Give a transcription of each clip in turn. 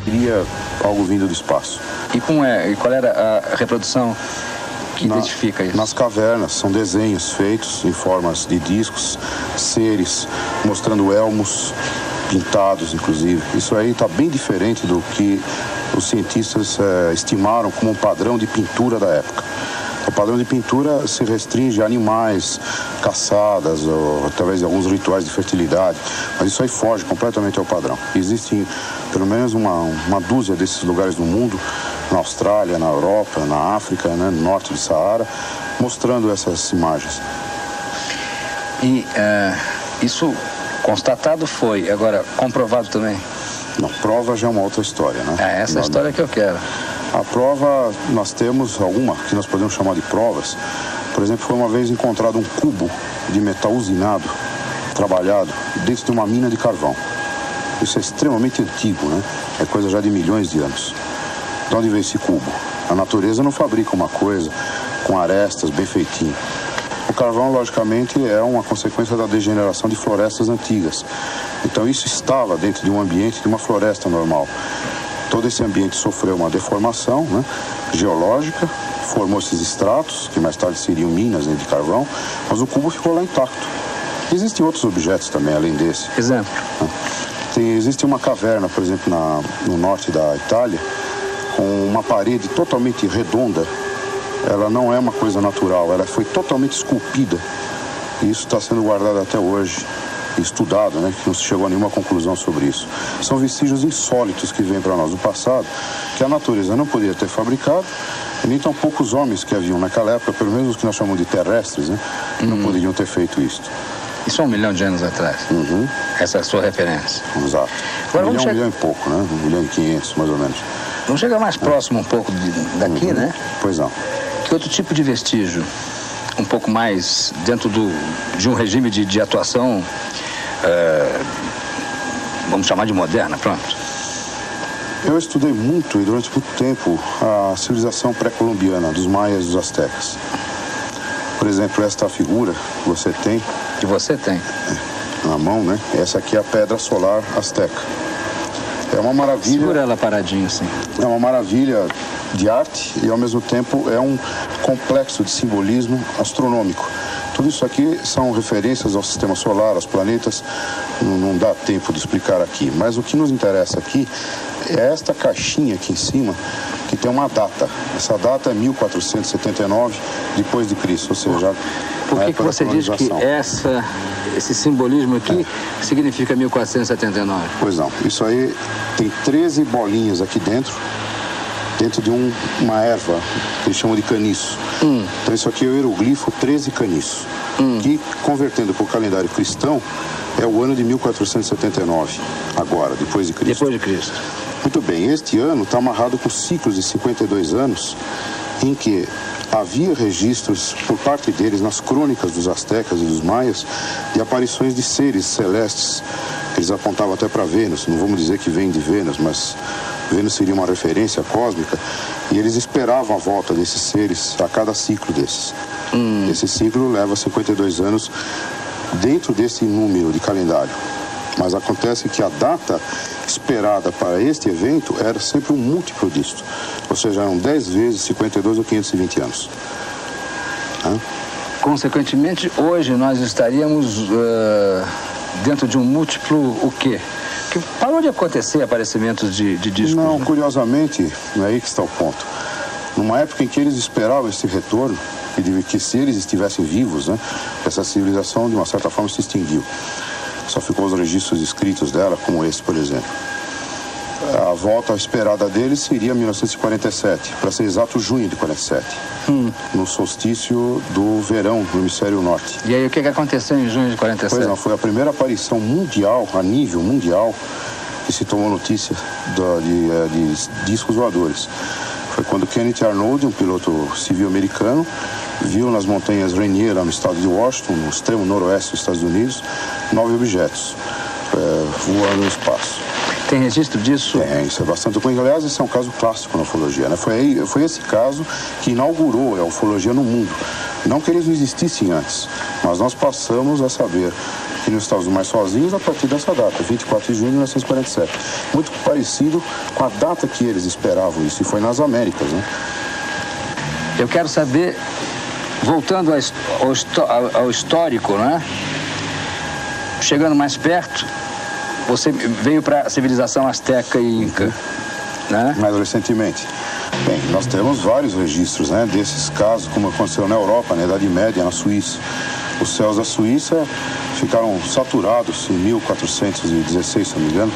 Seria algo vindo do espaço. E qual era a reprodução que identifica isso? Nas cavernas, são desenhos feitos em formas de discos, seres, mostrando elmos pintados, inclusive. Isso aí está bem diferente do que os cientistas estimaram como um padrão de pintura da época. O padrão de pintura se restringe a animais, caçadas, ou através de alguns rituais de fertilidade, mas isso aí foge completamente ao padrão. Existem pelo menos uma dúzia desses lugares no mundo, na Austrália, na Europa, na África, né, no norte do Saara, mostrando essas imagens. E isso constatado foi, agora comprovado também? Não, prova já é uma outra história, né? É essa história que eu quero. A prova, nós temos alguma que nós podemos chamar de provas. Por exemplo, foi uma vez encontrado um cubo de metal usinado, trabalhado, dentro de uma mina de carvão. Isso é extremamente antigo, né? É coisa já de milhões de anos. De onde veio esse cubo? A natureza não fabrica uma coisa com arestas, bem feitinho. O carvão, logicamente, é uma consequência da degeneração de florestas antigas. Então, isso estava dentro de um ambiente de uma floresta normal. Todo esse ambiente sofreu uma deformação, né, geológica, formou esses estratos, que mais tarde seriam minas, né, de carvão, mas o cubo ficou lá intacto. Existem outros objetos também, além desse. Exemplo? Existe uma caverna, por exemplo, no norte da Itália, com uma parede totalmente redonda. Ela não é uma coisa natural, ela foi totalmente esculpida. E isso está sendo guardado até hoje, estudado, né, que não se chegou a nenhuma conclusão sobre isso. São vestígios insólitos que vêm para nós do passado, que a natureza não poderia ter fabricado, e nem tampouco os homens que haviam naquela época, pelo menos os que nós chamamos de terrestres, né, não poderiam ter feito isso. Isso há 1 milhão de anos atrás? Uhum. Essa é a sua referência? Exato. Agora, 1 milhão e pouco, né? 1 milhão e 500, mais ou menos. Vamos chegar mais próximo um pouco daqui, né? Pois não. Que outro tipo de vestígio, um pouco mais dentro de um regime de atuação, vamos chamar de moderna, pronto? Eu estudei muito e durante muito tempo a civilização pré-colombiana, dos maias e dos astecas. Por exemplo, esta figura que você tem... Que você tem? Na mão, né? Essa aqui é a pedra solar asteca. É uma maravilha... Segura ela paradinho assim. É uma maravilha de arte e, ao mesmo tempo, é um complexo de simbolismo astronômico. Tudo isso aqui são referências ao sistema solar, aos planetas. Não dá tempo de explicar aqui. Mas o que nos interessa aqui é esta caixinha aqui em cima, que tem uma data. Essa data é 1479 depois de Cristo, ou seja... Por que você diz que esse simbolismo aqui significa 1479? Pois não. Isso aí tem 13 bolinhas aqui dentro de uma erva que eles chamam de caniço. Então isso aqui é o hieroglifo 13 caniço, que, convertendo para o calendário cristão, é o ano de 1479, agora, depois de Cristo. Depois de Cristo. Muito bem, este ano está amarrado com ciclos de 52 anos, em que havia registros por parte deles nas crônicas dos astecas e dos maias de aparições de seres celestes. Eles apontavam até para Vênus, não vamos dizer que vem de Vênus, mas Vênus seria uma referência cósmica, e eles esperavam a volta desses seres a cada ciclo desses. Esse ciclo leva 52 anos dentro desse número de calendário. Mas acontece que a data esperada para este evento era sempre um múltiplo disto. Ou seja, eram 10 vezes 52 ou 520 anos. Consequentemente, hoje nós estaríamos dentro de um múltiplo o quê? Que parou de acontecer aparecimentos de discos. Não, né? Curiosamente, não é aí que está o ponto. Numa época em que eles esperavam esse retorno, e que se eles estivessem vivos, né, essa civilização, de uma certa forma, se extinguiu. Só ficou os registros escritos dela, como esse, por exemplo. A volta esperada deles seria 1947, para ser exato, junho de 47, no solstício do verão no hemisfério norte. E aí, o que aconteceu em junho de 47? Pois não, foi a primeira aparição mundial, a nível mundial, que se tomou notícia de discos voadores. Foi quando Kenneth Arnold, um piloto civil americano, viu nas montanhas Rainier, lá no estado de Washington, no extremo noroeste dos Estados Unidos, 9 objetos voando no espaço. Tem registro disso? Tem, isso é bastante comum. Aliás, esse é um caso clássico na ufologia, né? Foi esse caso que inaugurou a ufologia no mundo. Não que eles não existissem antes, mas nós passamos a saber que não estávamos mais sozinhos a partir dessa data, 24 de junho de 1947. Muito parecido com a data que eles esperavam isso, e foi nas Américas, né? Eu quero saber, voltando ao histórico, né? Chegando mais perto, você veio para a civilização asteca e inca, né? Mais recentemente. Bem, nós temos vários registros, né, desses casos, como aconteceu na Europa, na Idade Média, na Suíça. Os céus da Suíça ficaram saturados em 1416, se não me engano.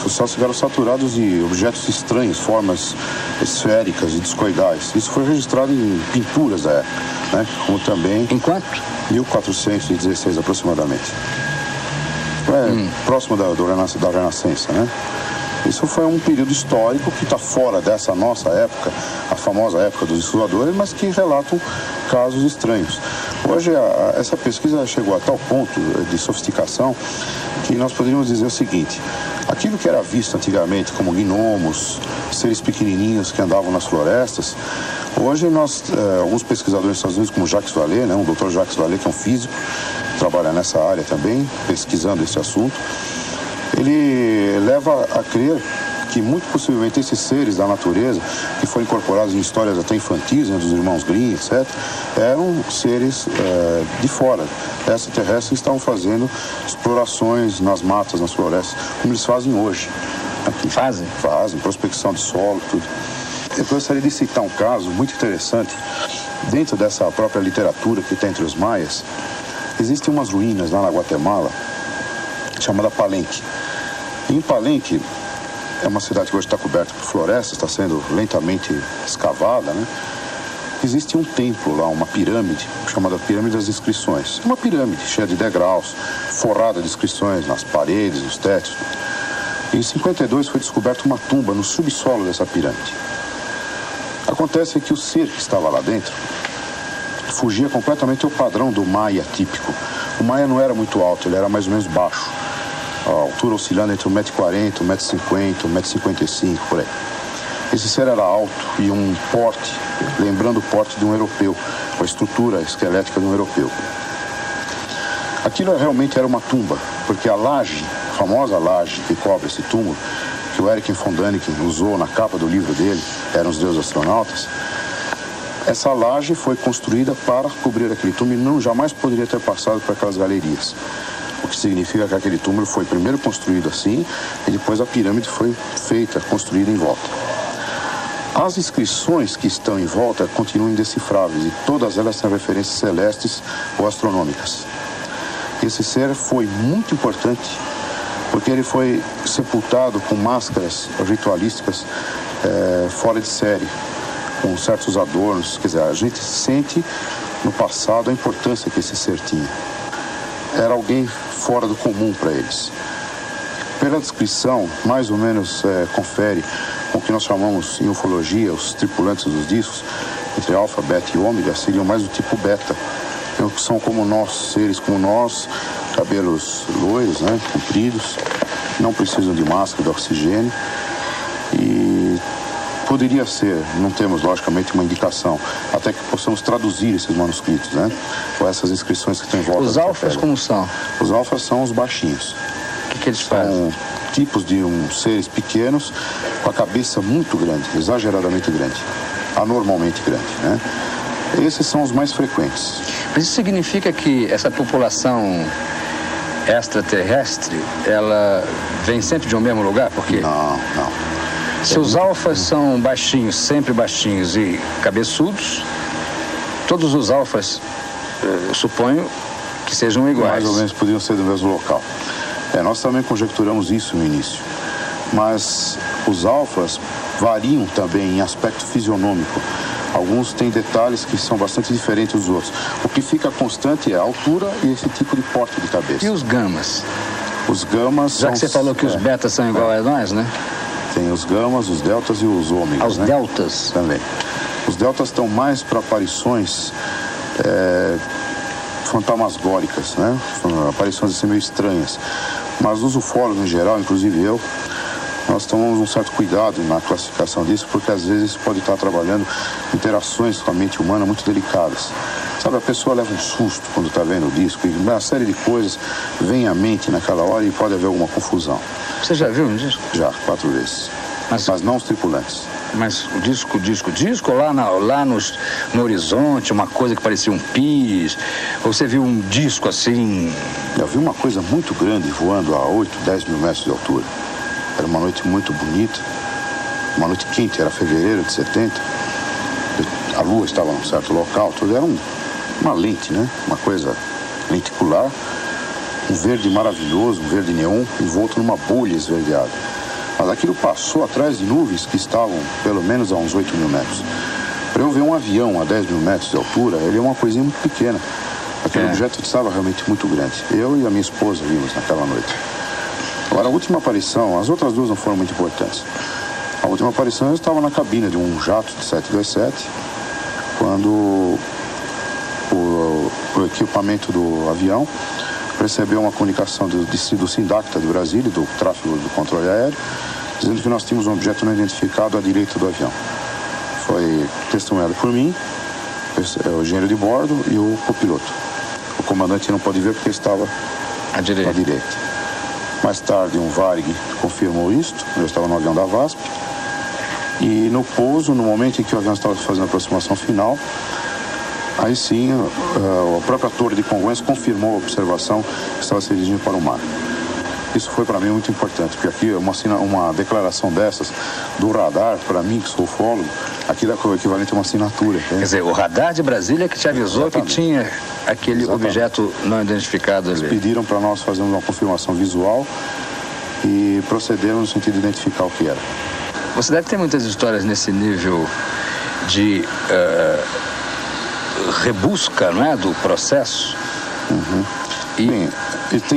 Os céus ficaram saturados de objetos estranhos, formas esféricas e discoidais. Isso foi registrado em pinturas da época, né, como também... Em quanto? 1416 aproximadamente. Próximo da Renascença, né? Isso foi um período histórico que está fora dessa nossa época, a famosa época dos exploradores, mas que relatam casos estranhos. Hoje, essa pesquisa chegou a tal ponto de sofisticação que nós poderíamos dizer o seguinte: aquilo que era visto antigamente como gnomos, seres pequenininhos que andavam nas florestas, hoje alguns pesquisadores nos Estados Unidos, como Jacques Vallée, né, o Dr. Jacques Vallée, que é um físico, trabalha nessa área também, pesquisando esse assunto, ele leva a crer que muito possivelmente esses seres da natureza, que foram incorporados em histórias até infantis, né, dos irmãos Grimm, etc., eram seres de fora, extraterrestres, que estavam fazendo explorações nas matas, nas florestas, como eles fazem hoje. Aqui. Fazem, prospecção de solo, tudo. Eu gostaria de citar um caso muito interessante. Dentro dessa própria literatura que tem entre os maias, existem umas ruínas lá na Guatemala, chamada Palenque. Em Palenque, é uma cidade que hoje está coberta por florestas, está sendo lentamente escavada, né? Existe um templo lá, uma pirâmide, chamada Pirâmide das Inscrições. Uma pirâmide cheia de degraus, forrada de inscrições nas paredes, nos tetos. Em 52 foi descoberta uma tumba no subsolo dessa pirâmide. Acontece que o ser que estava lá dentro fugia completamente ao padrão do maia típico. O maia não era muito alto, ele era mais ou menos baixo. A altura oscilando entre 1,40m, 1,50m, 1,55m, por aí. Esse ser era alto e um porte, lembrando o porte de um europeu, a estrutura esquelética de um europeu. Aquilo realmente era uma tumba, porque a laje, a famosa laje que cobre esse túmulo, que o Erich von Däniken usou na capa do livro dele, Eram os Deuses Astronautas, essa laje foi construída para cobrir aquele túmulo e jamais poderia ter passado por aquelas galerias. O que significa que aquele túmulo foi primeiro construído assim e depois a pirâmide foi feita, construída em volta. As inscrições que estão em volta continuam indecifráveis e todas elas têm referências celestes ou astronômicas. Esse ser foi muito importante porque ele foi sepultado com máscaras ritualísticas fora de série, com certos adornos. Quer dizer, a gente sente no passado a importância que esse ser tinha. Era alguém fora do comum para eles. Pela descrição, mais ou menos confere com o que nós chamamos em ufologia, os tripulantes dos discos, entre alfa, beta e ômega, seriam mais do tipo beta, que são como nós, seres como nós, cabelos loiros, né, compridos, não precisam de máscara, de oxigênio, e poderia ser, não temos logicamente uma indicação, até que possamos traduzir esses manuscritos, né, ou essas inscrições que tem em volta. Os alfas como são? Os alfas são os baixinhos. O que eles fazem? São tipos de seres pequenos com a cabeça muito grande, exageradamente grande, anormalmente grande, né? Esses são os mais frequentes. Mas isso significa que essa população extraterrestre, ela vem sempre de um mesmo lugar? Porque Não. se os alfas são baixinhos, sempre baixinhos e cabeçudos, todos os alfas, eu suponho que sejam iguais. Mais ou menos podiam ser do mesmo local. Nós também conjecturamos isso no início, mas os alfas variam também em aspecto fisionômico. Alguns têm detalhes que são bastante diferentes dos outros. O que fica constante é a altura e esse tipo de porte de cabeça. E os gamas? Os gamas Já que você falou que os betas são igual a nós, né? Tem os gamas, os deltas e os ômegas. Os deltas? Também. Os deltas estão mais para aparições fantasmagóricas, né? Aparições assim meio estranhas. Mas os ufólogos em geral, inclusive eu, nós tomamos um certo cuidado na classificação disso, porque às vezes pode estar trabalhando interações com a mente humana muito delicadas. Sabe, a pessoa leva um susto quando está vendo o disco, e uma série de coisas vem à mente naquela hora e pode haver alguma confusão. Você já viu um disco? Já, 4 vezes. Mas não os tripulantes. Mas o disco, lá no horizonte, uma coisa que parecia um pis, ou você viu um disco assim? Eu vi uma coisa muito grande voando a 8, 10 mil metros de altura. Era uma noite muito bonita, uma noite quente, era fevereiro de 70. A lua estava num certo local, tudo era uma lente, né? Uma coisa lenticular, um verde maravilhoso, um verde neon, envolto numa bolha esverdeada. Mas aquilo passou atrás de nuvens que estavam pelo menos a uns 8 mil metros. Para eu ver um avião a 10 mil metros de altura, ele é uma coisinha muito pequena. Aquele objeto estava realmente muito grande. Eu e a minha esposa vimos naquela noite. Agora, a última aparição, as outras duas não foram muito importantes. A última aparição eu estava na cabine de um jato de 727, quando o equipamento do avião recebeu uma comunicação do SINDACTA de Brasília, do tráfego do controle aéreo, dizendo que nós tínhamos um objeto não identificado à direita do avião. Foi testemunhado por mim, o engenheiro de bordo e o copiloto. O comandante não pôde ver porque estava à direita. Mais tarde, um Varig confirmou isto. Eu estava no avião da VASP. E no pouso, no momento em que o avião estava fazendo a aproximação final, aí sim, a própria torre de Congonhas confirmou a observação que estava se dirigindo para o mar. Isso foi para mim muito importante, porque aqui uma declaração dessas do radar, para mim que sou ufólogo, aquilo é o equivalente a uma assinatura. Quer dizer, o radar de Brasília que te avisou que tinha aquele objeto não identificado ali. Eles pediram para nós fazermos uma confirmação visual e procederam no sentido de identificar o que era. Você deve ter muitas histórias nesse nível de rebusca, não é, do processo. Uhum. Bem,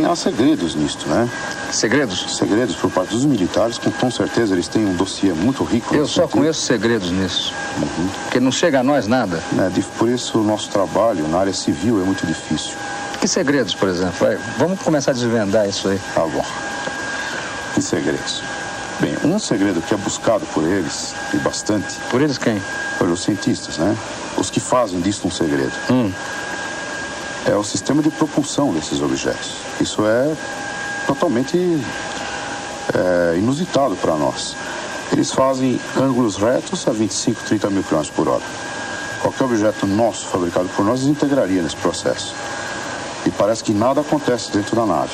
há segredos nisto, né? Segredos? Segredos por parte dos militares, com certeza eles têm um dossiê muito rico. Eu só conheço segredos nisso. Uhum. Porque não chega a nós nada. Por isso o nosso trabalho na área civil é muito difícil. Que segredos, por exemplo? Vamos começar a desvendar isso aí. Tá bom. Que segredos? Bem, um segredo que é buscado por eles, e bastante... Por eles quem? Pelos cientistas, né? Os que fazem disso um segredo. É o sistema de propulsão desses objetos. Isso é totalmente inusitado para nós. Eles fazem ângulos retos a 25, 30 mil km por hora. Qualquer objeto nosso fabricado por nós integraria nesse processo. E parece que nada acontece dentro da nave.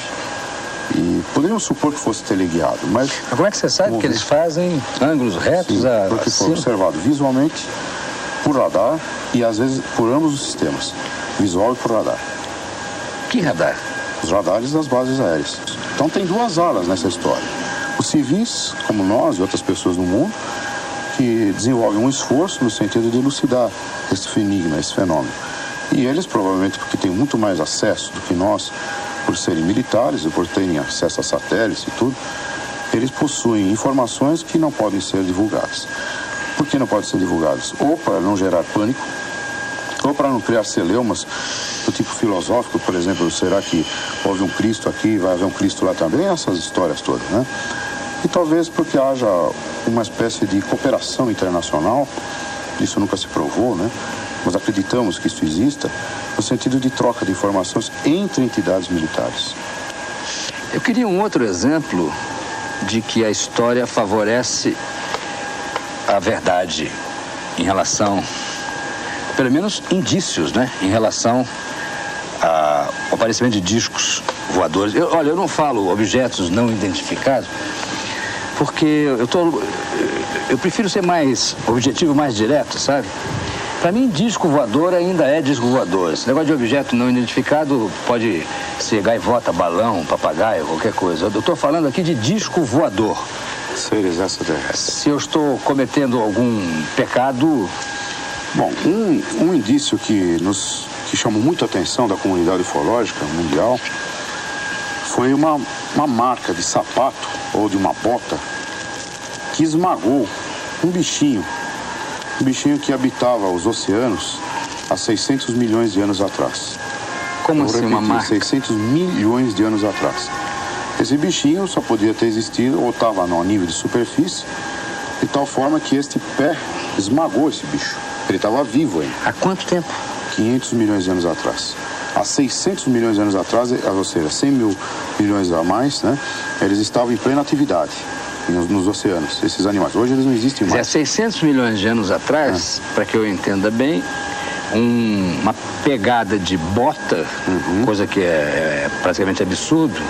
E poderíamos supor que fosse teleguiado, mas... Como é que você sabe que eles fazem ângulos retos? Sim, porque foi observado visualmente, por radar e às vezes por ambos os sistemas, visual e por radar. Que radar? Os radares das bases aéreas. Então tem duas alas nessa história. Os civis, como nós e outras pessoas no mundo, que desenvolvem um esforço no sentido de elucidar esse enigma, esse fenômeno. E eles, provavelmente, porque têm muito mais acesso do que nós, por serem militares e por terem acesso a satélites e tudo, eles possuem informações que não podem ser divulgadas. Por que não podem ser divulgadas? Ou para não gerar pânico, ou para não criar celeumas do tipo filosófico, por exemplo, será que houve um Cristo aqui, vai haver um Cristo lá também? Essas histórias todas, né? E talvez porque haja uma espécie de cooperação internacional, isso nunca se provou, né? Nós acreditamos que isso exista, no sentido de troca de informações entre entidades militares. Eu queria um outro exemplo de que a história favorece a verdade em relação, pelo menos indícios, né? Em relação ao aparecimento de discos voadores. Eu não falo objetos não identificados, porque eu prefiro ser mais objetivo, mais direto, sabe? Para mim, disco voador ainda é disco voador. Esse negócio de objeto não identificado pode ser gaivota, balão, papagaio, qualquer coisa. Eu estou falando aqui de disco voador. Seres extraterrestres. Se eu estou cometendo algum pecado... Bom, um indício que chamou muito a atenção da comunidade ufológica mundial foi uma marca de sapato ou de uma bota que esmagou um bichinho que habitava os oceanos há 600 milhões de anos atrás. Como assim uma marca? 600 milhões de anos atrás. Esse bichinho só podia ter existido ou estava no nível de superfície, de tal forma que este pé esmagou esse bicho. Ele estava vivo ainda. Há quanto tempo? 500 milhões de anos atrás. Há 600 milhões de anos atrás, ou seja, 100 mil milhões a mais, né, eles estavam em plena atividade nos oceanos, esses animais. Hoje eles não existem mais. Há 600 milhões de anos atrás, para que eu entenda bem, uma pegada de bota, coisa que é praticamente absurdo,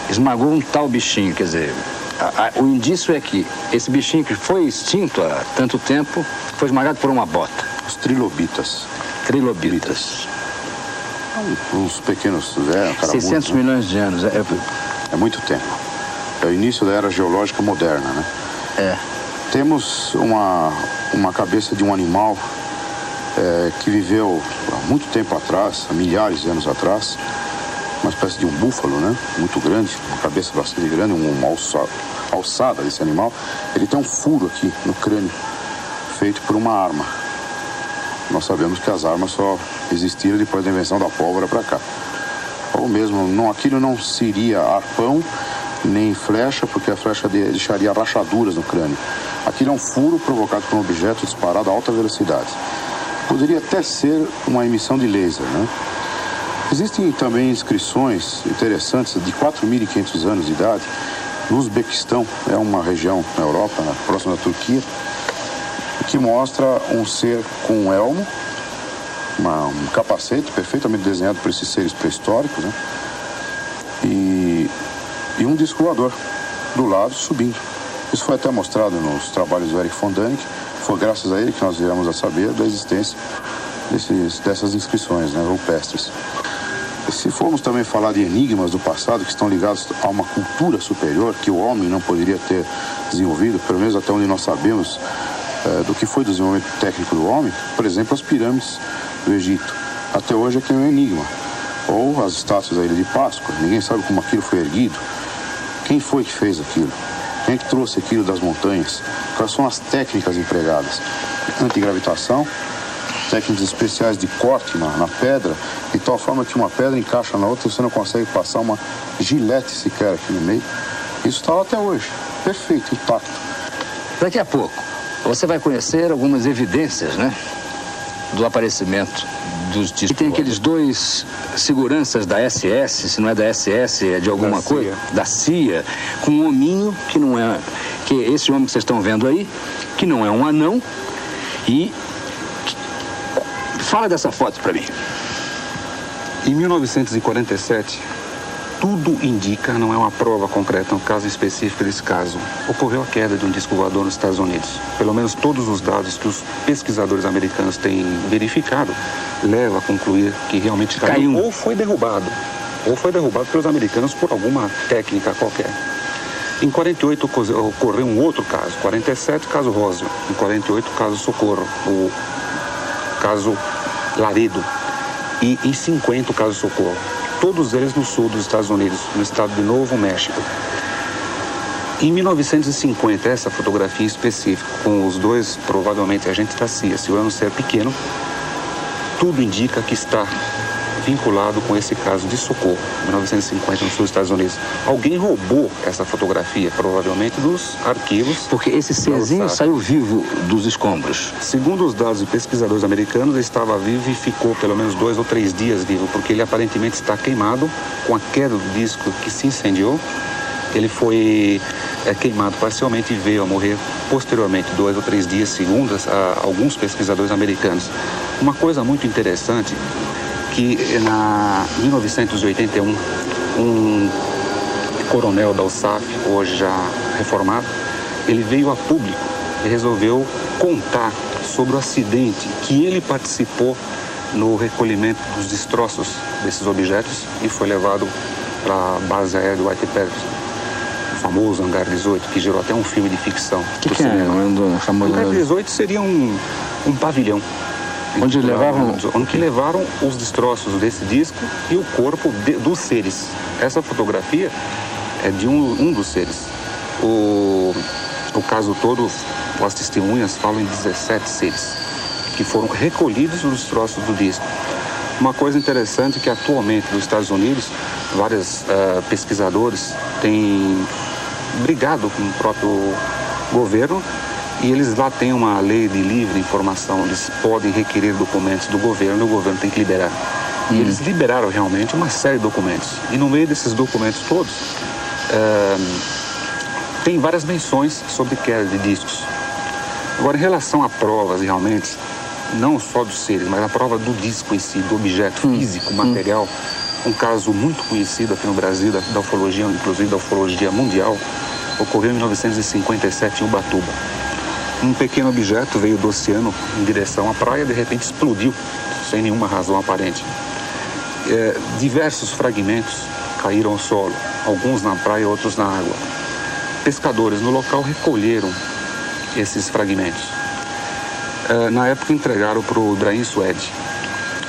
esmagou um tal bichinho. Quer dizer, o indício é que esse bichinho que foi extinto há tanto tempo foi esmagado por uma bota. Os trilobitas. Trilobitas. Uns pequenos... 600 milhões de anos. É muito tempo. É o início da era geológica moderna, né? É. Temos uma cabeça de um animal que viveu há muito tempo atrás, há milhares de anos atrás, uma espécie de um búfalo, né? Muito grande, uma cabeça bastante grande, uma alçada desse animal. Ele tem um furo aqui no crânio, feito por uma arma. Nós sabemos que as armas só existiram depois da invenção da pólvora para cá. Ou mesmo, aquilo não seria arpão, nem flecha, porque a flecha deixaria rachaduras no crânio. Aquilo é um furo provocado por um objeto disparado a alta velocidade. Poderia até ser uma emissão de laser, né? Existem também inscrições interessantes de 4.500 anos de idade no Uzbequistão, é uma região na Europa, próxima da Turquia, que mostra um ser com um elmo, um capacete perfeitamente desenhado por esses seres pré-históricos, né? E um disco voador do lado subindo. Isso foi até mostrado nos trabalhos do Erich von Däniken. Foi graças a ele que nós viemos a saber da existência dessas inscrições, né, rupestres. E se formos também falar de enigmas do passado que estão ligados a uma cultura superior que o homem não poderia ter desenvolvido, pelo menos até onde nós sabemos do que foi o desenvolvimento técnico do homem, por exemplo, as pirâmides do Egito. Até hoje é que é um enigma. Ou as estátuas da Ilha de Páscoa, ninguém sabe como aquilo foi erguido. Quem foi que fez aquilo? Quem é que trouxe aquilo das montanhas? Quais são as técnicas empregadas? Antigravitação, técnicas especiais de corte na pedra, de tal forma que uma pedra encaixa na outra e você não consegue passar uma gilete sequer aqui no meio. Isso está lá até hoje, perfeito, intacto. Daqui a pouco, você vai conhecer algumas evidências, né, do aparecimento dos discos. E tem aqueles dois seguranças da SS, se não é da SS, é de alguma coisa, da CIA, com um hominho que não é, que esse homem que vocês estão vendo aí, que não é um anão. E fala dessa foto para mim. Em 1947, tudo indica, não é uma prova concreta, um caso específico desse caso, ocorreu a queda de um disco voador nos Estados Unidos. Pelo menos todos os dados que os pesquisadores americanos têm verificado levam a concluir que realmente caiu ou foi derrubado pelos americanos por alguma técnica qualquer. Em 48 ocorreu um outro caso, 47 caso Roswell, em 48 caso Socorro, o caso Laredo, e em 50 o caso Socorro. Todos eles no sul dos Estados Unidos, no estado de Novo México. Em 1950, essa fotografia específica, com os dois, provavelmente, agentes da CIA, se o ano ser pequeno, tudo indica que está vinculado com esse caso de Socorro, 1950, no sul dos Estados Unidos. Alguém roubou essa fotografia, provavelmente, dos arquivos. Porque esse serzinho saiu vivo dos escombros. Segundo os dados de pesquisadores americanos, ele estava vivo e ficou pelo menos 2 ou 3 dias vivo, porque ele aparentemente está queimado com a queda do disco que se incendiou. Ele foi queimado parcialmente e veio a morrer posteriormente, 2 ou 3 dias, segundo alguns pesquisadores americanos. Uma coisa muito interessante, que em 1981, um coronel da USAF, hoje já reformado, ele veio a público e resolveu contar sobre o acidente que ele participou no recolhimento dos destroços desses objetos e foi levado para a base aérea do White Paddington, o famoso Hangar 18, que gerou até um filme de ficção. O que é o famoso Hangar 18 seria um pavilhão. Onde levaram os destroços desse disco e o corpo dos seres. Essa fotografia é de um dos seres. O caso todo, as testemunhas falam em 17 seres que foram recolhidos dos destroços do disco. Uma coisa interessante é que atualmente nos Estados Unidos, vários pesquisadores têm brigado com o próprio governo E eles lá têm uma lei de livre informação, eles podem requerer documentos do governo e o governo tem que liberar. E eles liberaram realmente uma série de documentos. E no meio desses documentos todos, tem várias menções sobre queda de discos. Agora, em relação a provas, realmente, não só dos seres, mas a prova do disco em si, do objeto físico, material, um caso muito conhecido aqui no Brasil, da ufologia, inclusive da ufologia mundial, ocorreu em 1957 em Ubatuba. Um pequeno objeto veio do oceano em direção à praia e de repente explodiu, sem nenhuma razão aparente. Diversos fragmentos caíram ao solo, alguns na praia, outros na água. Pescadores no local recolheram esses fragmentos. Na época entregaram para o Ibrahim Suede.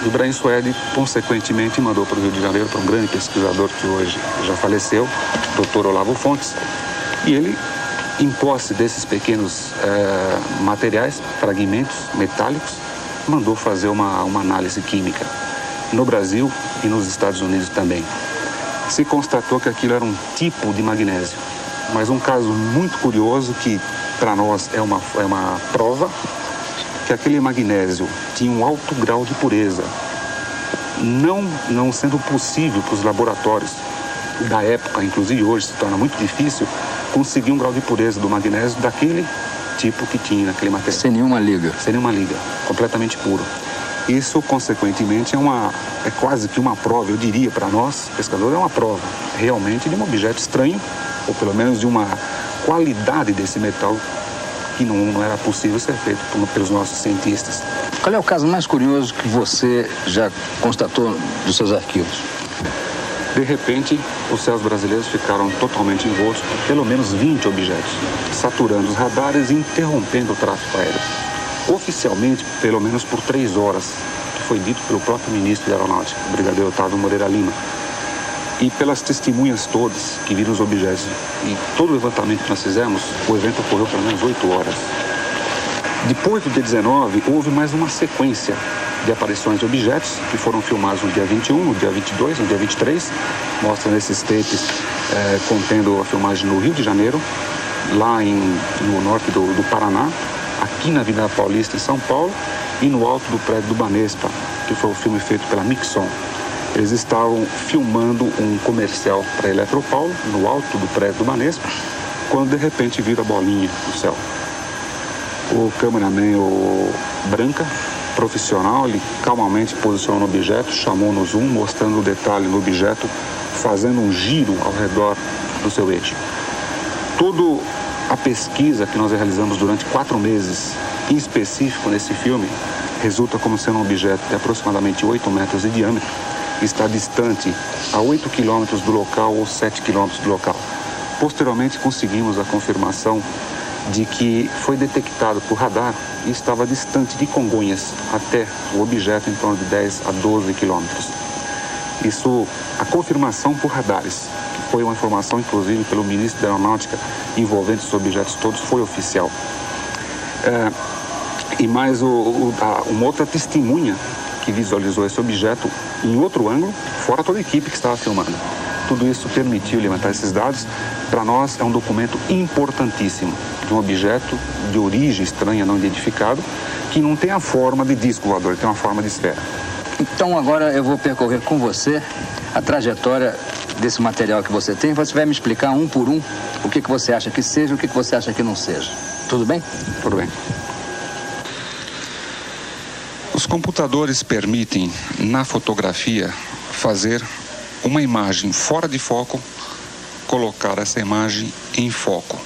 O Ibrahim Suede, consequentemente, mandou para o Rio de Janeiro para um grande pesquisador que hoje já faleceu, Dr. Olavo Fontes, e ele, em posse desses pequenos materiais, fragmentos metálicos, mandou fazer uma análise química no Brasil e nos Estados Unidos também. Se constatou que aquilo era um tipo de magnésio, mas um caso muito curioso que para nós é uma prova que aquele magnésio tinha um alto grau de pureza, não sendo possível para os laboratórios da época, inclusive hoje se torna muito difícil, conseguir um grau de pureza do magnésio daquele tipo que tinha naquele material. Sem nenhuma liga. Sem nenhuma liga, completamente puro. Isso, consequentemente, é quase que uma prova, eu diria para nós, pescadores, é uma prova realmente de um objeto estranho, ou pelo menos de uma qualidade desse metal que não era possível ser feito pelos nossos cientistas. Qual é o caso mais curioso que você já constatou dos seus arquivos? De repente, os céus brasileiros ficaram totalmente envoltos por pelo menos 20 objetos, saturando os radares e interrompendo o tráfego aéreo. Oficialmente, pelo menos por 3 horas, que foi dito pelo próprio ministro da Aeronáutica, o brigadeiro Otávio Moreira Lima. E pelas testemunhas todas que viram os objetos e todo o levantamento que nós fizemos, o evento ocorreu pelo menos 8 horas. Depois do dia 19, houve mais uma sequência de aparições de objetos que foram filmados no dia 21, no dia 22, no dia 23. Mostra nesses tapes contendo a filmagem no Rio de Janeiro, lá no norte do Paraná, aqui na Avenida Paulista, em São Paulo, e no alto do prédio do Banespa, que foi o filme feito pela Mixon. Eles estavam filmando um comercial para a Eletropaulo, no alto do prédio do Banespa, quando de repente vira a bolinha no céu. O cameraman, o Branca, profissional, ele calmamente posicionou no objeto, chamou no zoom, mostrando o detalhe no objeto, fazendo um giro ao redor do seu eixo. Toda a pesquisa que nós realizamos durante 4 meses, em específico nesse filme, resulta como sendo um objeto de aproximadamente 8 metros de diâmetro, está distante a 8 quilômetros do local ou 7 quilômetros do local. Posteriormente, conseguimos a confirmação de que foi detectado por radar e estava distante de Congonhas até o objeto em torno de 10 a 12 quilômetros. Isso, a confirmação por radares, que foi uma informação, inclusive, pelo ministro da Aeronáutica, envolvendo esses objetos todos, foi oficial. E mais uma outra testemunha que visualizou esse objeto em outro ângulo, fora toda a equipe que estava filmando. Tudo isso permitiu levantar esses dados. Para nós é um documento importantíssimo de um objeto de origem estranha, não identificado, que não tem a forma de disco voador, tem uma forma de esfera. Então agora eu vou percorrer com você a trajetória desse material que você tem. Você vai me explicar um por um o que você acha que seja e o que você acha que não seja. Tudo bem? Tudo bem. Os computadores permitem, na fotografia, fazer uma imagem fora de foco, colocar essa imagem em foco,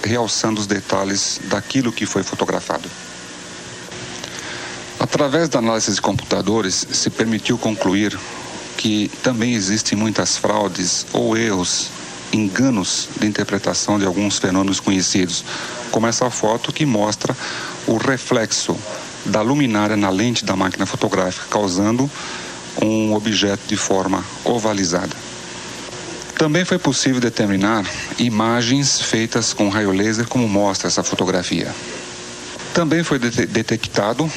realçando os detalhes daquilo que foi fotografado. Através da análise de computadores, se permitiu concluir que também existem muitas fraudes ou erros, enganos de interpretação de alguns fenômenos conhecidos, como essa foto que mostra o reflexo da luminária na lente da máquina fotográfica, causando um objeto de forma ovalizada. Também foi possível determinar imagens feitas com raio laser, como mostra essa fotografia. Também foi detectado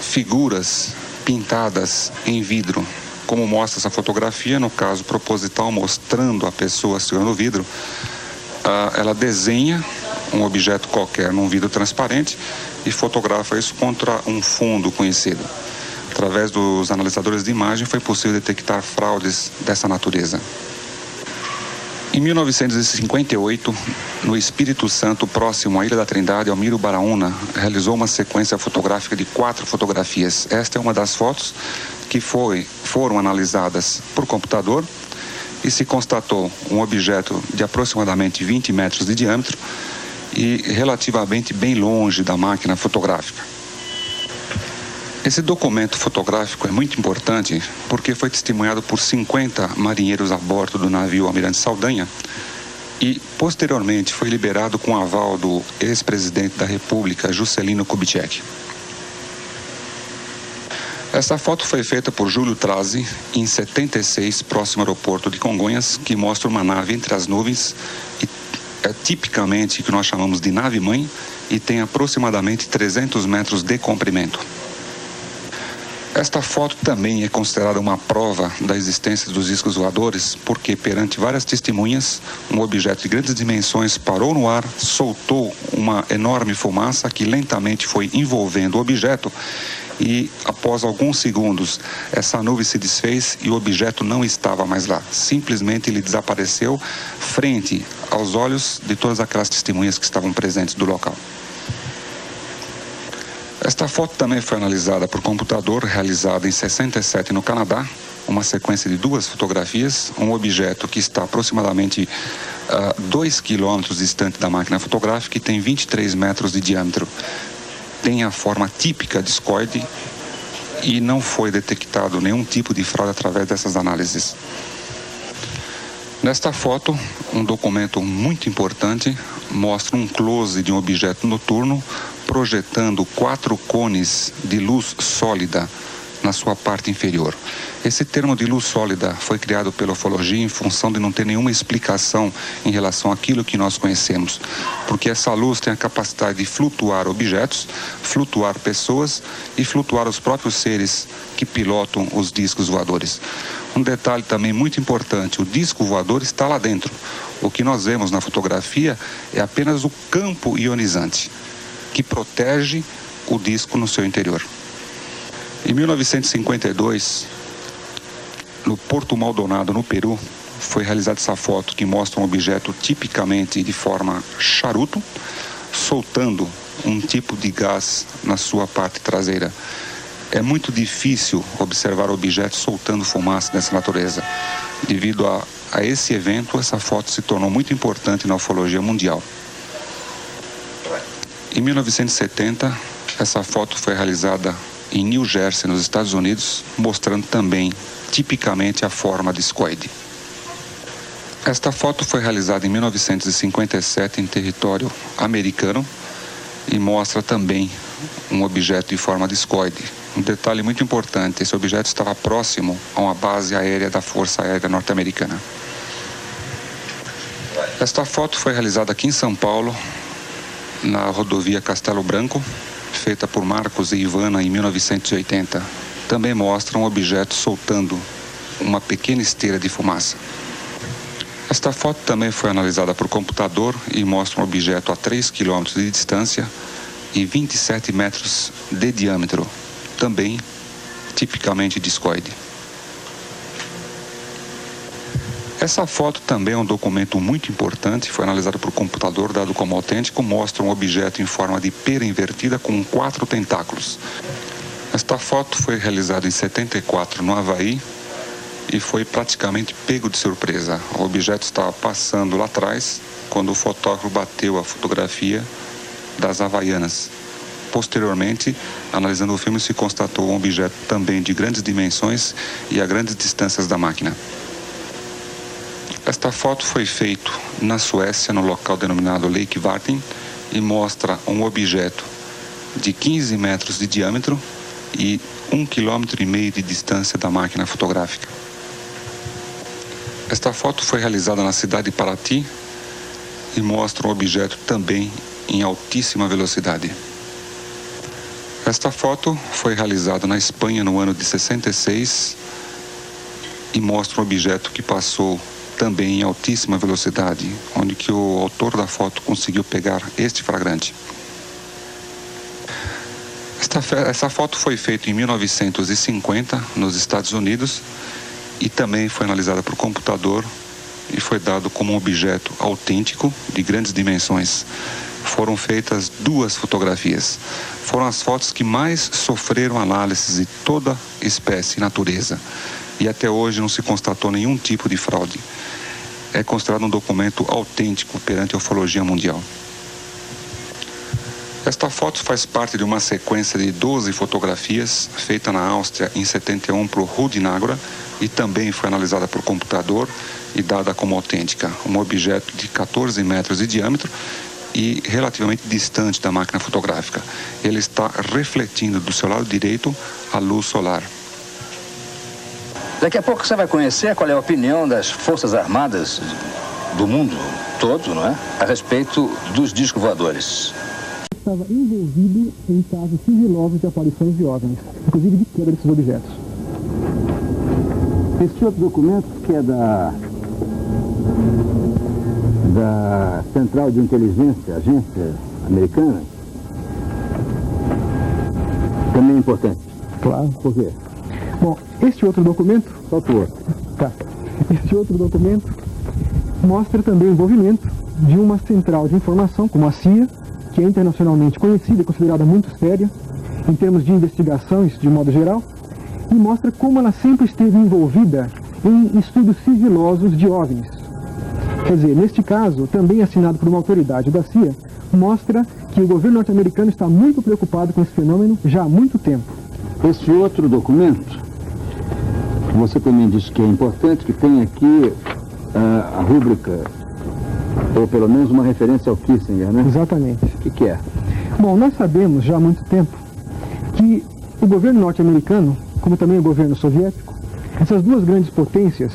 figuras pintadas em vidro, como mostra essa fotografia, no caso proposital, mostrando a pessoa segurando o vidro. Ela desenha um objeto qualquer num vidro transparente e fotografa isso contra um fundo conhecido. Através dos analisadores de imagem foi possível detectar fraudes dessa natureza. Em 1958, no Espírito Santo, próximo à Ilha da Trindade, Almiro Baraúna realizou uma sequência fotográfica de 4 fotografias. Esta é uma das fotos que foram analisadas por computador e se constatou um objeto de aproximadamente 20 metros de diâmetro e relativamente bem longe da máquina fotográfica. Esse documento fotográfico é muito importante porque foi testemunhado por 50 marinheiros a bordo do navio Almirante Saldanha e, posteriormente, foi liberado com aval do ex-presidente da República, Juscelino Kubitschek. Essa foto foi feita por Júlio Trazi, em 76, próximo ao aeroporto de Congonhas, que mostra uma nave entre as nuvens, e é tipicamente o que nós chamamos de nave-mãe, e tem aproximadamente 300 metros de comprimento. Esta foto também é considerada uma prova da existência dos discos voadores, porque perante várias testemunhas, um objeto de grandes dimensões parou no ar, soltou uma enorme fumaça que lentamente foi envolvendo o objeto e, após alguns segundos, essa nuvem se desfez e o objeto não estava mais lá. Simplesmente ele desapareceu frente aos olhos de todas aquelas testemunhas que estavam presentes do local. Esta foto também foi analisada por computador, realizada em 67 no Canadá, uma sequência de 2 fotografias, um objeto que está aproximadamente 2 quilômetros distante da máquina fotográfica e tem 23 metros de diâmetro. Tem a forma típica discoide e não foi detectado nenhum tipo de fraude através dessas análises. Nesta foto, um documento muito importante mostra um close de um objeto noturno projetando 4 cones de luz sólida na sua parte inferior. Esse termo de luz sólida foi criado pela ufologia em função de não ter nenhuma explicação em relação àquilo que nós conhecemos, porque essa luz tem a capacidade de flutuar objetos, flutuar pessoas e flutuar os próprios seres que pilotam os discos voadores. Um detalhe também muito importante, o disco voador está lá dentro. O que nós vemos na fotografia é apenas o campo ionizante, que protege o disco no seu interior. Em 1952, no Porto Maldonado, no Peru, foi realizada essa foto que mostra um objeto tipicamente de forma charuto, soltando um tipo de gás na sua parte traseira. É muito difícil observar objetos soltando fumaça dessa natureza. Devido a esse evento, essa foto se tornou muito importante na ufologia mundial. Em 1970, essa foto foi realizada em New Jersey, nos Estados Unidos, mostrando também tipicamente a forma discoide. Esta foto foi realizada em 1957 em território americano e mostra também um objeto de forma discoide. Um detalhe muito importante, esse objeto estava próximo a uma base aérea da Força Aérea Norte-Americana. Esta foto foi realizada aqui em São Paulo, na rodovia Castelo Branco, feita por Marcos e Ivana em 1980. Também mostra um objeto soltando uma pequena esteira de fumaça. Esta foto também foi analisada por computador e mostra um objeto a 3 km de distância e 27 metros de diâmetro, também tipicamente discoide. Essa foto também é um documento muito importante, foi analisado por computador, dado como autêntico, mostra um objeto em forma de pera invertida com 4 tentáculos. Esta foto foi realizada em 74 no Havaí e foi praticamente pego de surpresa. O objeto estava passando lá atrás quando o fotógrafo bateu a fotografia das Havaianas. Posteriormente, analisando o filme, se constatou um objeto também de grandes dimensões e a grandes distâncias da máquina. Esta foto foi feita na Suécia, no local denominado Lake Vartin, e mostra um objeto de 15 metros de diâmetro e 1,5 km de distância da máquina fotográfica. Esta foto foi realizada na cidade de Paraty e mostra um objeto também em altíssima velocidade. Esta foto foi realizada na Espanha no ano de 66 e mostra um objeto que passou também em altíssima velocidade, onde que o autor da foto conseguiu pegar este flagrante. Essa foto foi feita em 1950 nos Estados Unidos e também foi analisada por computador e foi dado como um objeto autêntico de grandes dimensões. Foram feitas 2 fotografias. Foram as fotos que mais sofreram análise de toda espécie e natureza. E até hoje não se constatou nenhum tipo de fraude. É considerado um documento autêntico perante a ufologia mundial. Esta foto faz parte de uma sequência de 12 fotografias feita na Áustria em 71 por Rudi Nagra e também foi analisada por computador e dada como autêntica. Um objeto de 14 metros de diâmetro e relativamente distante da máquina fotográfica. Ele está refletindo do seu lado direito a luz solar. Daqui a pouco você vai conhecer qual é a opinião das Forças Armadas do mundo todo, não é? A respeito dos discos voadores. Estava envolvido em casos sigilosos de aparições de OVNIs, inclusive de queda desses objetos. Esse outro documento, que é da Central de Inteligência, agência americana, também é importante. Claro. Por quê? Bom, este outro documento... Solta o outro. Tá. Este outro documento mostra também o envolvimento de uma central de informação, como a CIA, que é internacionalmente conhecida e considerada muito séria em termos de investigações de modo geral, e mostra como ela sempre esteve envolvida em estudos sigilosos de OVNIs. Quer dizer, neste caso, também assinado por uma autoridade da CIA, mostra que o governo norte-americano está muito preocupado com esse fenômeno já há muito tempo. Esse outro documento, você também disse que é importante, que tem aqui a rúbrica, ou pelo menos uma referência ao Kissinger, né? Exatamente. O que é? Bom, nós sabemos já há muito tempo que o governo norte-americano, como também o governo soviético, essas 2 grandes potências,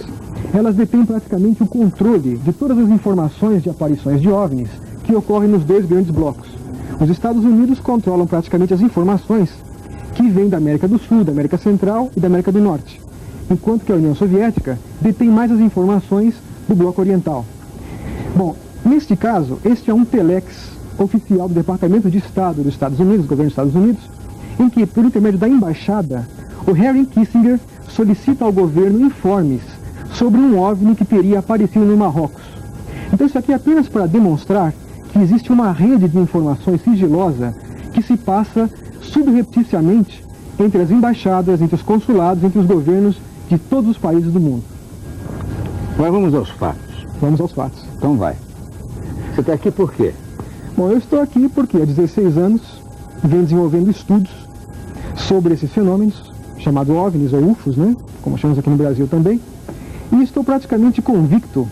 elas detêm praticamente o controle de todas as informações de aparições de OVNIs que ocorrem nos 2 grandes blocos. Os Estados Unidos controlam praticamente as informações que vêm da América do Sul, da América Central e da América do Norte, enquanto que a União Soviética detém mais as informações do bloco oriental. Bom, neste caso, este é um telex oficial do Departamento de Estado dos Estados Unidos, do governo dos Estados Unidos, em que, por intermédio da embaixada, o Henry Kissinger solicita ao governo informes sobre um OVNI que teria aparecido no Marrocos. Então isso aqui é apenas para demonstrar que existe uma rede de informações sigilosa que se passa subrepticiamente entre as embaixadas, entre os consulados, entre os governos de todos os países do mundo. Mas vamos aos fatos. Vamos aos fatos. Então vai. Você está aqui por quê? Bom, eu estou aqui porque há 16 anos venho desenvolvendo estudos sobre esses fenômenos, chamados OVNIs ou UFOs, né? Como chamamos aqui no Brasil também. E estou praticamente convicto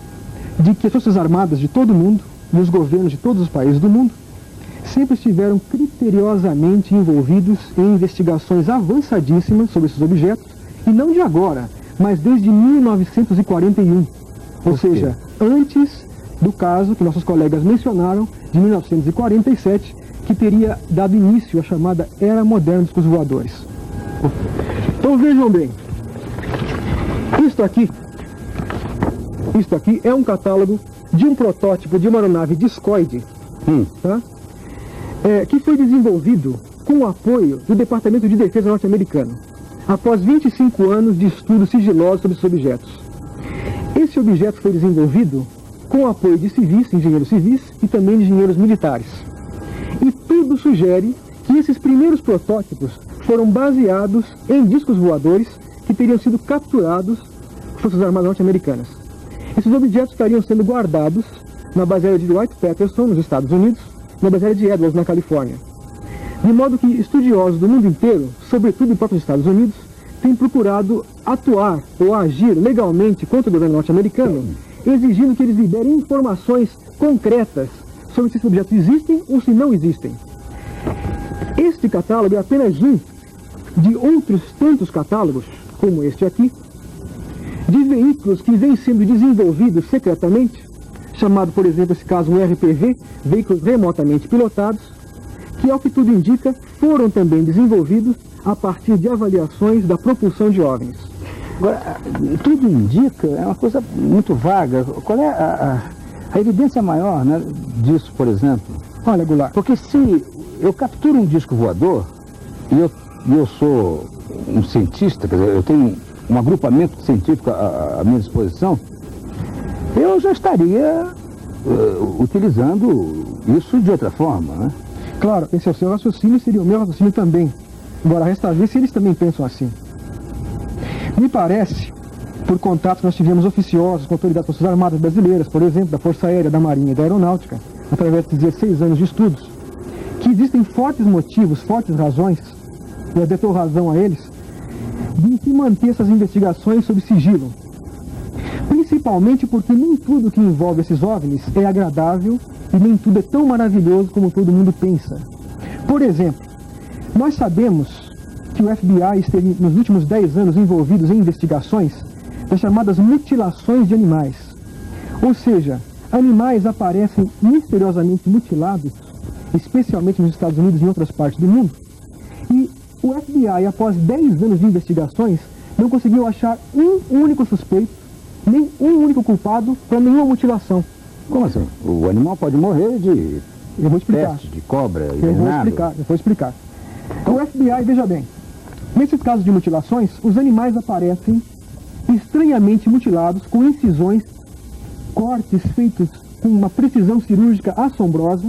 de que as Forças Armadas de todo o mundo e os governos de todos os países do mundo sempre estiveram criteriosamente envolvidos em investigações avançadíssimas sobre esses objetos, e não de agora, mas desde 1941. Ou seja, antes do caso que nossos colegas mencionaram, de 1947, que teria dado início à chamada Era Moderna dos Voadores. Então vejam bem, isto aqui é um catálogo de um protótipo de uma aeronave discoide, tá? Que foi desenvolvido com o apoio do Departamento de Defesa norte-americano, após 25 anos de estudos sigilosos sobre esses objetos. Esse objeto foi desenvolvido com o apoio de civis, engenheiros civis e também de engenheiros militares. E tudo sugere que esses primeiros protótipos foram baseados em discos voadores que teriam sido capturados por Forças Armadas norte-americanas. Esses objetos estariam sendo guardados na base aérea de Wright-Patterson, nos Estados Unidos, na base aérea de Edwards, na Califórnia. De modo que estudiosos do mundo inteiro, sobretudo em próprios Estados Unidos, têm procurado atuar ou agir legalmente contra o governo norte-americano, exigindo que eles liberem informações concretas sobre se esses objetos existem ou se não existem. Este catálogo é apenas um de outros tantos catálogos, como este aqui, de veículos que vêm sendo desenvolvidos secretamente, chamado, por exemplo, esse caso, um RPV, veículos remotamente pilotados, que, ao que tudo indica, foram também desenvolvidos a partir de avaliações da propulsão de OVNIs. Agora, tudo indica, é uma coisa muito vaga. Qual é a evidência maior, né, disso, por exemplo? Olha, Goulart, Porque se eu capturo um disco voador e eu sou um cientista, quer dizer, eu tenho um agrupamento científico à minha disposição, eu já estaria utilizando isso de outra forma, né? claro, esse é o seu raciocínio e seria o meu raciocínio também. Agora, resta ver se eles também pensam assim. Me parece, por contatos que nós tivemos oficiosos com autoridades das Forças Armadas brasileiras, por exemplo, da Força Aérea, da Marinha e da Aeronáutica, através de 16 anos de estudos, que existem fortes motivos, fortes razões, e eu dou razão a eles, de se manter essas investigações sob sigilo. Principalmente porque nem tudo que envolve esses OVNIs é agradável e nem tudo é tão maravilhoso como todo mundo pensa. Por exemplo, nós sabemos que o FBI esteve nos últimos 10 anos envolvidos em investigações das chamadas mutilações de animais. Ou seja, animais aparecem misteriosamente mutilados, especialmente nos Estados Unidos e em outras partes do mundo, e o FBI, após 10 anos de investigações, não conseguiu achar um único suspeito, nem um único culpado para nenhuma mutilação. Como assim? O animal pode morrer de Eu vou explicar. peste, de cobra, Eu envenenado. vou explicar. O FBI, veja bem, nesses casos de mutilações, os animais aparecem estranhamente mutilados, com incisões, cortes feitos com uma precisão cirúrgica assombrosa.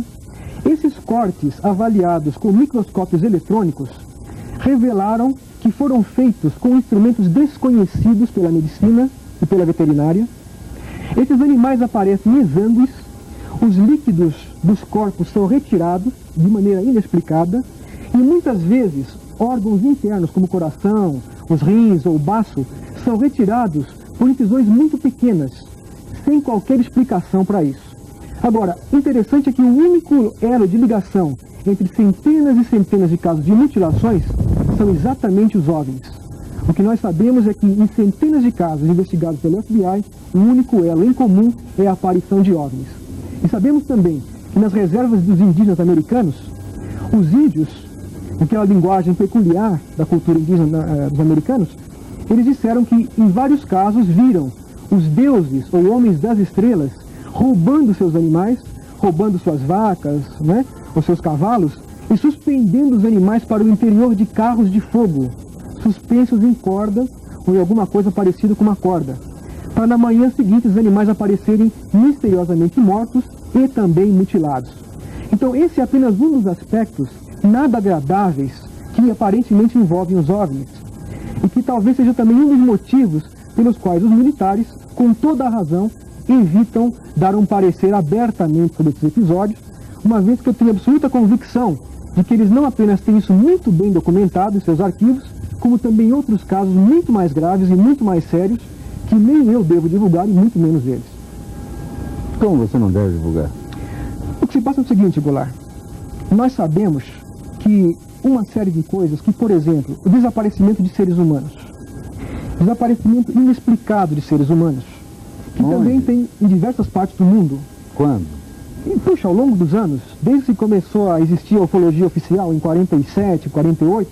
Esses cortes, avaliados com microscópios eletrônicos, revelaram que foram feitos com instrumentos desconhecidos pela medicina e pela veterinária. Esses animais aparecem exângues, os líquidos dos corpos são retirados de maneira inexplicada e muitas vezes órgãos internos como o coração, os rins ou o baço são retirados por incisões muito pequenas, sem qualquer explicação para isso. Agora, interessante é que o único elo de ligação entre centenas e centenas de casos de mutilações são exatamente os OVNIs. O que nós sabemos é que em centenas de casos investigados pelo FBI, o único elo em comum é a aparição de OVNIs. E sabemos também que nas reservas dos indígenas americanos, os índios, naquela linguagem peculiar da cultura indígena dos americanos, eles disseram que em vários casos viram os deuses ou homens das estrelas roubando seus animais, roubando suas vacas, né, os seus cavalos, e suspendendo os animais para o interior de carros de fogo, suspensos em cordas ou em alguma coisa parecida com uma corda, para na manhã seguinte os animais aparecerem misteriosamente mortos e também mutilados. Então esse é apenas um dos aspectos nada agradáveis que aparentemente envolvem os OVNIs, e que talvez seja também um dos motivos pelos quais os militares, com toda a razão, evitam dar um parecer abertamente sobre esses episódios, uma vez que eu tenho absoluta convicção de que eles não apenas têm isso muito bem documentado em seus arquivos, como também outros casos muito mais graves e muito mais sérios, que nem eu devo divulgar e muito menos eles. Como você não deve divulgar? O que se passa é o seguinte, Goulart. Nós sabemos que uma série de coisas, que, por exemplo, o desaparecimento de seres humanos, desaparecimento inexplicado de seres humanos, que Onde? também tem em diversas partes do mundo. Quando? E, puxa, ao longo dos anos, desde que começou a existir a ufologia oficial, em 47, 48,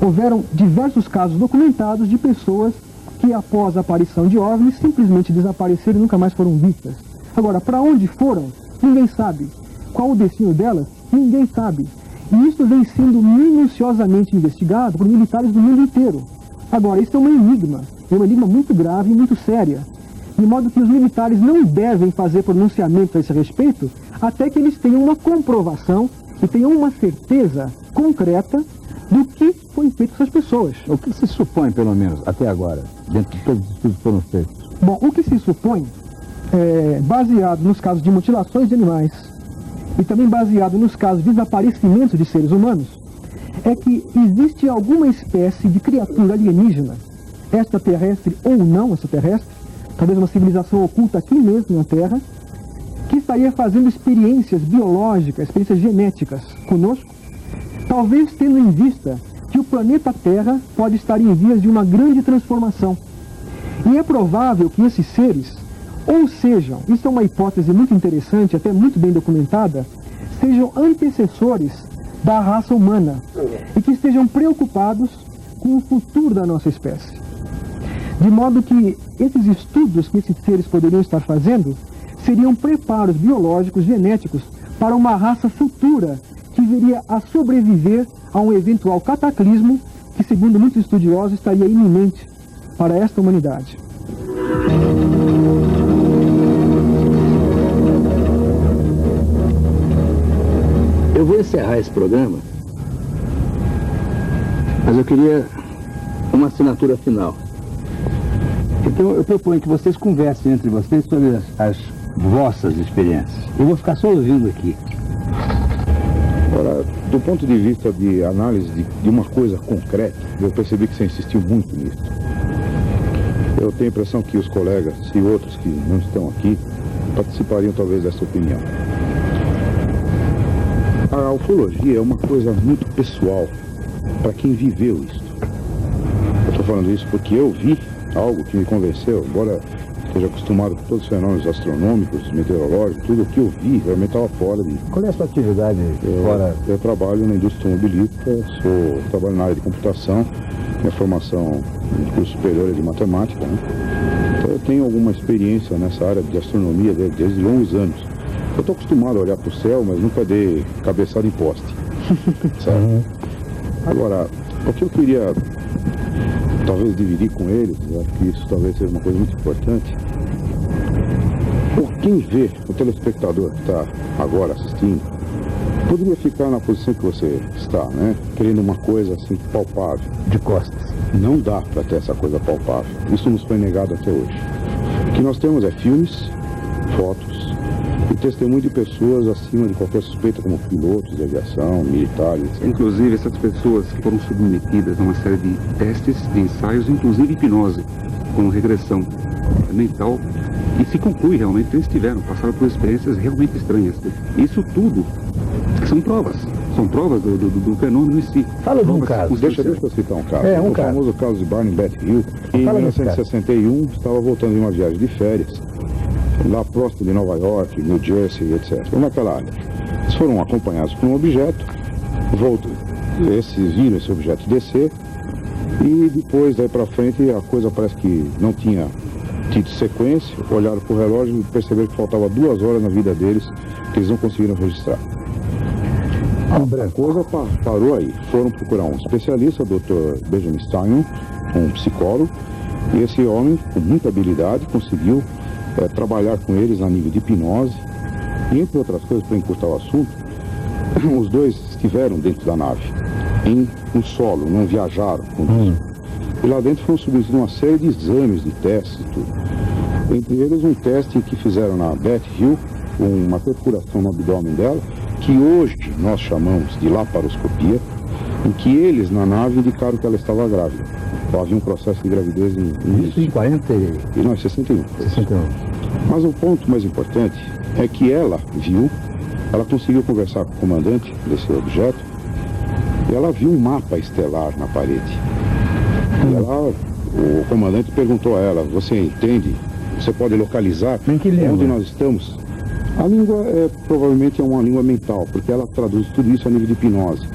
houveram diversos casos documentados de pessoas que, após a aparição de OVNIs, simplesmente desapareceram e nunca mais foram vistas. Agora, para onde foram, ninguém sabe. Qual o destino delas, ninguém sabe. E isso vem sendo minuciosamente investigado por militares do mundo inteiro. Agora, isso é um enigma muito grave e muito séria, de modo que os militares não devem fazer pronunciamentos a esse respeito até que eles tenham uma comprovação e tenham uma certeza concreta do que foi feito com essas pessoas. O que se supõe, pelo menos, até agora, dentro de todos os estudos que foram feitos? Bom, o que se supõe, baseado nos casos de mutilações de animais e também baseado nos casos de desaparecimento de seres humanos, é que existe alguma espécie de criatura alienígena, extraterrestre ou não extraterrestre, talvez uma civilização oculta aqui mesmo na Terra, que estaria fazendo experiências biológicas, experiências genéticas conosco, talvez tendo em vista que o planeta Terra pode estar em vias de uma grande transformação. E é provável que esses seres, ou sejam, isso é uma hipótese muito interessante, até muito bem documentada, sejam antecessores da raça humana e que estejam preocupados com o futuro da nossa espécie. De modo que esses estudos que esses seres poderiam estar fazendo seriam preparos biológicos, genéticos, para uma raça futura que viria a sobreviver a um eventual cataclismo que, segundo muitos estudiosos, estaria iminente para esta humanidade. Eu vou encerrar esse programa, mas eu queria uma assinatura final. Então eu proponho que vocês conversem entre vocês sobre as vossas experiências. Eu vou ficar só ouvindo aqui. Agora, do ponto de vista de análise de uma coisa concreta, eu percebi que você insistiu muito nisso. Eu tenho a impressão que os colegas e outros que não estão aqui participariam talvez dessa opinião. A ufologia é uma coisa muito pessoal para quem viveu isso. Eu estou falando isso porque eu vi algo que me convenceu, embora esteja acostumado com todos os fenômenos astronômicos, meteorológicos, tudo o que eu vi realmente estava fora de... Qual é a sua atividade fora? Eu trabalho na indústria automobilística, trabalho na área de computação, minha formação no curso superior é de matemática, né? Então eu tenho alguma experiência nessa área de astronomia desde longos anos. Eu estou acostumado a olhar para o céu, mas nunca dei cabeçada em poste. Sabe? Agora, o que eu queria talvez dividir com eles, eu acho que isso talvez seja uma coisa muito importante. Por quem vê, o telespectador que está agora assistindo, poderia ficar na posição que você está, né? Querendo uma coisa assim palpável. De costas. Não dá para ter essa coisa palpável. Isso nos foi negado até hoje. O que nós temos é filmes, fotos e testemunho de pessoas acima de qualquer suspeita, como pilotos de aviação, militares, etc. Inclusive, essas pessoas foram submetidas a uma série de testes, de ensaios, inclusive hipnose, com regressão mental, e se conclui realmente que eles passaram por experiências realmente estranhas. Isso tudo são provas do fenômeno em si. Fala de um caso. Deixa eu citar um caso. O caso. Famoso caso de Barney Beth Hill, que em 1961 estava voltando de uma viagem de férias, lá próximo de Nova York, New Jersey, etc. Naquela área. Eles foram acompanhados por um objeto, viram esse objeto descer, e depois, daí para frente, a coisa parece que não tinha tido sequência, olharam para o relógio e perceberam que faltava 2 horas na vida deles, que eles não conseguiram registrar. A coisa parou aí. Foram procurar um especialista, o Dr. Benjamin Steinman, um psicólogo, e esse homem, com muita habilidade, conseguiu trabalhar com eles a nível de hipnose, e entre outras coisas, para encurtar o assunto, os dois estiveram dentro da nave, no solo, não viajaram com isso. E lá dentro foram submetidos a uma série de exames, de testes e tudo. Entre eles, um teste que fizeram na Beth Hill, uma perfuração no abdômen dela, que hoje nós chamamos de laparoscopia, em que eles, na nave, indicaram que ela estava grávida. Então, havia um processo de gravidez Isso em 40 e... Não, 61. 61. Mas o ponto mais importante é que ela conseguiu conversar com o comandante desse objeto, e ela viu um mapa estelar na parede. E o comandante perguntou a ela: você entende? Você pode localizar onde nós estamos? A língua provavelmente é uma língua mental, porque ela traduz tudo isso a nível de hipnose.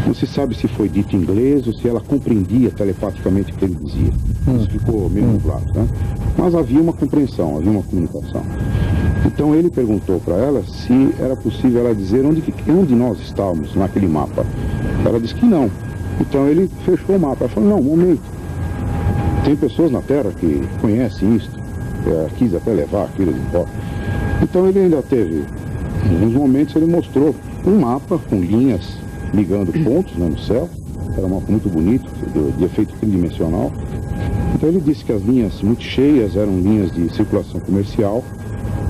Não se sabe se foi dito em inglês ou se ela compreendia telepaticamente o que ele dizia. Isso ficou meio nublado, né? Mas havia uma compreensão, havia uma comunicação. Então ele perguntou para ela se era possível ela dizer onde nós estávamos naquele mapa. Ela disse que não. Então ele fechou o mapa. Ela falou: não, um momento. Tem pessoas na Terra que conhecem isso. Quis até levar aquilo de volta. Então ele ainda teve, em alguns momentos ele mostrou um mapa com linhas ligando pontos, né, no céu. Era um mapa muito bonito, de efeito tridimensional. Então ele disse que as linhas muito cheias eram linhas de circulação comercial,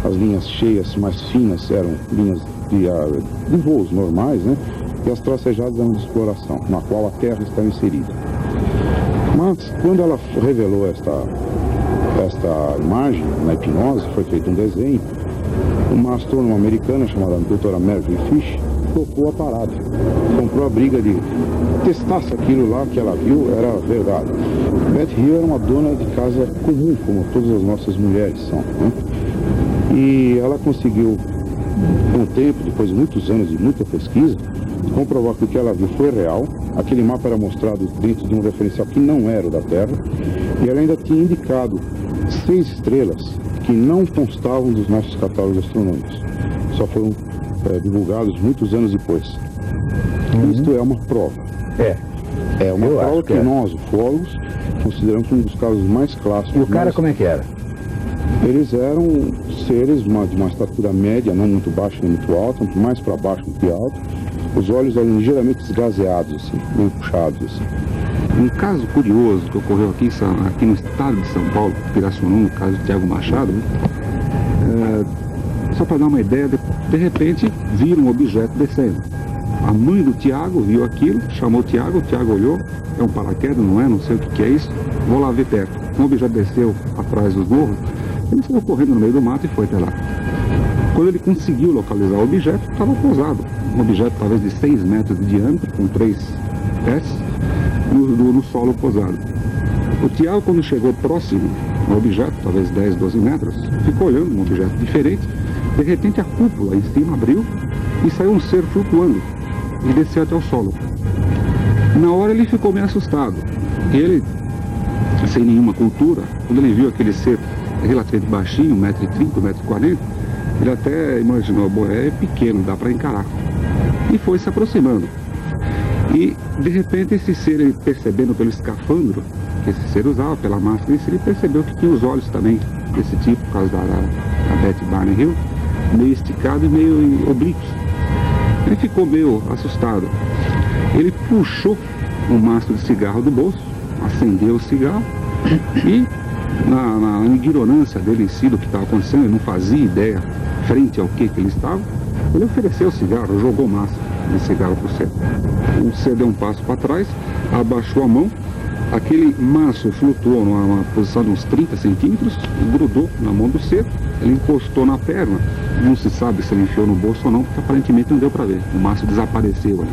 as linhas cheias mais finas eram linhas de voos normais, né? E as tracejadas eram de exploração, na qual a Terra está inserida. Mas quando ela revelou esta imagem na hipnose, foi feito um desenho, uma astrônoma americana chamada doutora Marjorie Fish tocou a parada, comprou a briga de testar se aquilo lá que ela viu era verdade. Beth Hill era uma dona de casa comum, como todas as nossas mulheres são, né? E ela conseguiu, com o tempo, depois de muitos anos de muita pesquisa, comprovar que o que ela viu foi real. Aquele mapa era mostrado dentro de um referencial que não era o da Terra, E ela ainda tinha indicado 6 estrelas que não constavam dos nossos catálogos astronômicos. Só foram divulgados muitos anos depois. Isto é uma prova. É uma prova que nós, ufólogos, consideramos um dos casos mais clássicos. E o cara como é que era? Eles eram seres de uma estatura média, não muito baixa nem muito alta, mais para baixo do que alto. Os olhos eram ligeiramente esgazeados, assim, bem puxados. Assim. Um caso curioso que ocorreu aqui no estado de São Paulo, Pirassununga, o caso de Tiago Machado, só para dar uma ideia, de repente viram um objeto descendo. A mãe do Tiago viu aquilo, chamou o Tiago olhou, é um paraquedas, não sei o que é isso, vou lá ver perto. Um objeto desceu atrás dos morros, ele saiu correndo no meio do mato e foi até lá. Quando ele conseguiu localizar o objeto, estava pousado. Um objeto talvez de 6 metros de diâmetro, com 3 pés, no solo pousado. O Tiago, quando chegou próximo ao objeto, talvez 10, 12 metros, ficou olhando um objeto diferente. De repente a cúpula em cima abriu e saiu um ser flutuando e desceu até o solo. Na hora ele ficou meio assustado. Ele, sem nenhuma cultura, quando ele viu aquele ser relativamente baixinho, 1,30 m, 1,40 m, ele até imaginou, bom, é pequeno, dá para encarar. E foi se aproximando. E, de repente, esse ser, ele percebendo pelo escafandro que esse ser usava, pela máscara, ele percebeu que tinha os olhos também desse tipo, por causa da Betty Barney Hill, meio esticado e meio oblíquos. Ele ficou meio assustado. Ele puxou um maço de cigarro do bolso, acendeu o cigarro e, na ignorância dele em si do que estava acontecendo, ele não fazia ideia frente ao que ele estava, ele ofereceu o cigarro, jogou o maço de cigarro para o ser. O ser deu um passo para trás, abaixou a mão, aquele maço flutuou numa posição de uns 30 centímetros, grudou na mão do ser, ele encostou na perna, não se sabe se ele enfiou no bolso ou não, porque aparentemente não deu para ver, o maço desapareceu ali.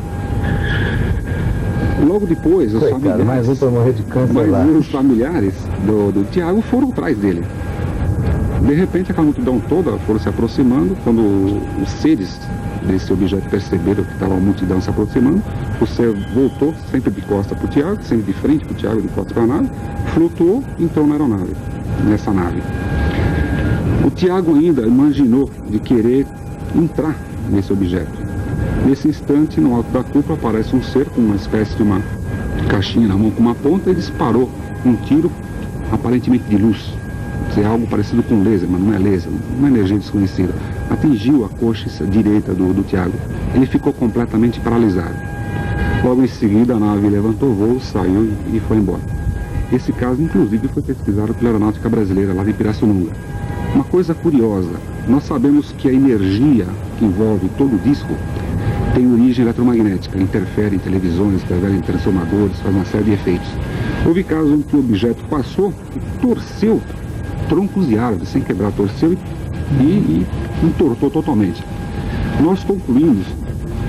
Logo depois, os familiares, mais um para morrer de câncer lá. Os familiares do Tiago foram atrás dele. De repente, aquela multidão toda foram se aproximando. Quando os seres desse objeto perceberam que estava a multidão se aproximando, o ser voltou, sempre de costa para o Tiago, sempre de frente para o Tiago, de costa para a nave, flutuou e entrou na aeronave, nessa nave. O Tiago ainda imaginou de querer entrar nesse objeto. Nesse instante, no alto da cúpula, aparece um ser com uma espécie de uma caixinha na mão com uma ponta e disparou um tiro, aparentemente de luz. É algo parecido com laser, mas não é laser, uma energia desconhecida. Atingiu a coxa direita do Tiago. Ele ficou completamente paralisado. Logo em seguida, a nave levantou voo, saiu e foi embora. Esse caso, inclusive, foi pesquisado pela Aeronáutica Brasileira, lá de Pirassununga. Uma coisa curiosa, nós sabemos que a energia que envolve todo o disco tem origem eletromagnética, interfere em televisões, interfere em transformadores, faz uma série de efeitos. Houve casos em que o objeto passou e torceu troncos de árvores, sem quebrar, torceu e entortou totalmente. Nós concluímos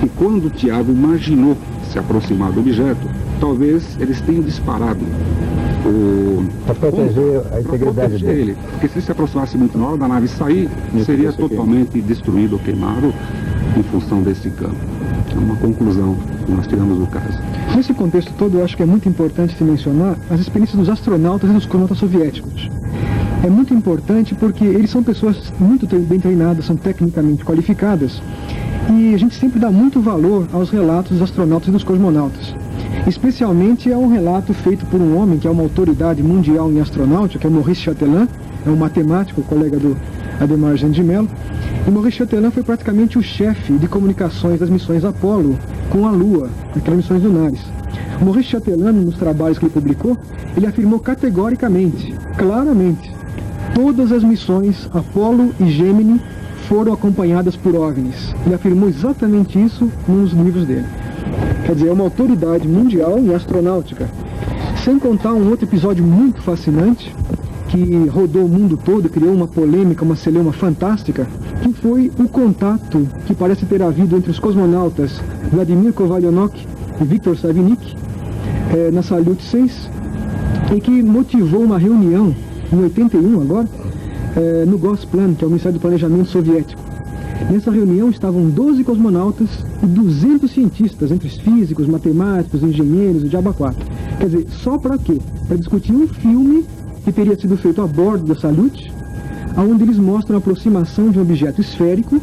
que quando o Tiago imaginou se aproximar do objeto, talvez eles tenham disparado para proteger a integridade dele. Porque se se aproximasse muito na hora da nave sair, seria totalmente destruído ou queimado em função desse campo. É uma conclusão que nós tiramos do caso. Nesse contexto todo, eu acho que é muito importante se mencionar as experiências dos astronautas e dos cosmonautas soviéticos. É muito importante porque eles são pessoas muito bem treinadas, são tecnicamente qualificadas, e a gente sempre dá muito valor aos relatos dos astronautas e dos cosmonautas. Especialmente a um relato feito por um homem que é uma autoridade mundial em astronáutica, que é Maurice Chatelain, é um matemático, colega do Ademar Jean de Mello. E Maurice Chatelain foi praticamente o chefe de comunicações das missões Apollo com a Lua, aquelas missões lunares. Maurice Chatelain, nos trabalhos que ele publicou, ele afirmou categoricamente, claramente, todas as missões Apollo e Gemini foram acompanhadas por OVNIs. Ele afirmou exatamente isso nos livros dele. Quer dizer, é uma autoridade mundial em astronáutica. Sem contar um outro episódio muito fascinante, que rodou o mundo todo, criou uma polêmica, uma celeuma fantástica, que foi o contato que parece ter havido entre os cosmonautas Vladimir Kovalyonok e Viktor Savinik na Salyut 6, e que motivou uma reunião, em 81 agora, no Gosplan, que é o Ministério do Planejamento Soviético. Nessa reunião estavam 12 cosmonautas e 200 cientistas, entre físicos, matemáticos, engenheiros, o diabo 4. Quer dizer, só para quê? Para discutir um filme que teria sido feito a bordo da Salyut, onde eles mostram a aproximação de um objeto esférico,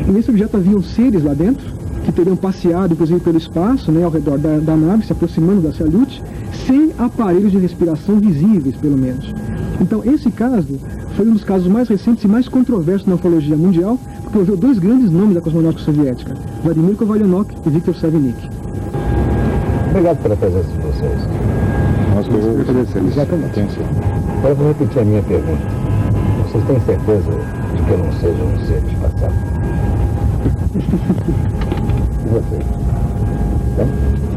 e nesse objeto haviam seres lá dentro, que teriam passeado, inclusive, pelo espaço, né, ao redor da nave, se aproximando da Salyut, sem aparelhos de respiração visíveis, pelo menos. Então, esse caso foi um dos casos mais recentes e mais controversos na ufologia mundial, porque envolveu dois grandes nomes da cosmonáutica soviética, Vladimir Kovalyonok e Viktor Savinik. Obrigado pela presença de vocês. Nós que agradecemos. Exatamente. Agora eu vou repetir a minha pergunta. Vocês têm certeza de que eu não seja um ser despassado? E vocês? Tem?